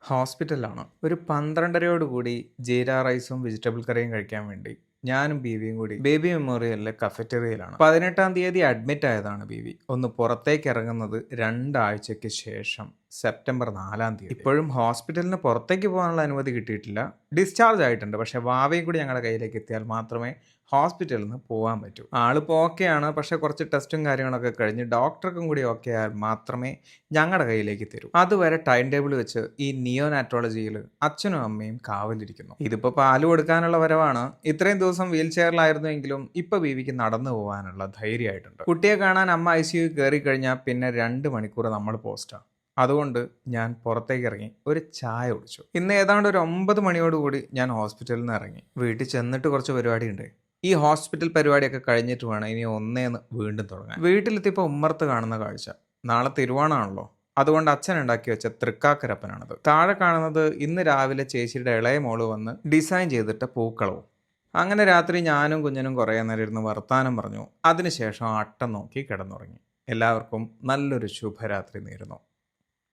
ഹോസ്പിറ്റലിലാണ്. ഒരു 12:30 കൂടി ജീര റൈസും വെജിറ്റബിൾ കറിയും കഴിക്കാൻ വേണ്ടി ഞാനും ബീവിയും കൂടി ബേബി മെമ്മോറിയലിലെ കഫറ്റേറിയയിലാണ്. 18-ാം തീയതി അഡ്മിറ്റ് ആയതാണ് ബീവി. ഒന്ന് പുറത്തേക്ക് ഇറങ്ങുന്നത് 2 ആഴ്ചയ്ക്ക് ശേഷം സെപ്റ്റംബർ 4-ാം തീയതി. ഇപ്പോഴും ഹോസ്പിറ്റലിന് പുറത്തേക്ക് പോകാനുള്ള അനുമതി കിട്ടിയിട്ടില്ല. ഡിസ്ചാർജ് ആയിട്ടുണ്ട്. പക്ഷേ വാവയും കൂടി ഞങ്ങളുടെ കയ്യിലേക്ക് എത്തിയാൽ മാത്രമേ ഹോസ്പിറ്റലിൽ നിന്ന് പോകാൻ പറ്റൂ. ആളിപ്പോൾ ഓക്കെയാണ്. പക്ഷേ കുറച്ച് ടെസ്റ്റും കാര്യങ്ങളൊക്കെ കഴിഞ്ഞ് ഡോക്ടർക്കും കൂടി ഓക്കെ ആയാൽ മാത്രമേ ഞങ്ങളുടെ കയ്യിലേക്ക് തരൂ. അതുവരെ ടൈം ടേബിൾ വെച്ച് ഈ നിയോനാട്രോളജിയിൽ അച്ഛനും അമ്മയും കാവലിരിക്കുന്നു. ഇതിപ്പോൾ പാല് കൊടുക്കാനുള്ള വരവാണ്. ഇത്രയും ദിവസം വീൽ ചെയറിലായിരുന്നുവെങ്കിലും ഇപ്പൊ ബീവിക്ക് നടന്നു പോകാനുള്ള ധൈര്യമായിട്ടുണ്ട്. കുട്ടിയെ കാണാൻ അമ്മ ICU കയറി കഴിഞ്ഞാൽ പിന്നെ 2 മണിക്കൂർ നമ്മൾ പോസ്റ്റാണ്. അതുകൊണ്ട് ഞാൻ പുറത്തേക്ക് ഇറങ്ങി ഒരു ചായ കുടിച്ചു. ഇന്ന് ഏതാണ്ട് ഒരു 9 മണിയോടുകൂടി ഞാൻ ഹോസ്പിറ്റലിൽ നിന്ന് ഇറങ്ങി. വീട്ടിൽ ചെന്നിട്ട് കുറച്ച് പരിപാടിയുണ്ട്. ഈ ഹോസ്പിറ്റൽ പരിപാടിയൊക്കെ കഴിഞ്ഞിട്ട് വേണം ഇനി ഒന്നേന്ന് വീണ്ടും തുടങ്ങാൻ. വീട്ടിലെത്തിയപ്പോൾ ഉമ്മർത്ത് കാണുന്ന കാഴ്ച. നാളെ തിരുവോണമാണല്ലോ. അതുകൊണ്ട് അച്ഛൻ ഉണ്ടാക്കി വെച്ച തൃക്കാക്കരപ്പനാണത്. താഴെ കാണുന്നത് ഇന്ന് രാവിലെ ചേച്ചിയുടെ ഇളയ മോള് വന്ന് ഡിസൈൻ ചെയ്തിട്ട പൂക്കളവും. അങ്ങനെ രാത്രി ഞാനും കുഞ്ഞനും കുറേ നേരം ഇരുന്ന് വർത്താനം പറഞ്ഞു. അതിനുശേഷം അട്ടം നോക്കി കിടന്നുറങ്ങി. എല്ലാവർക്കും നല്ലൊരു ശുഭരാത്രി നേരുന്നു.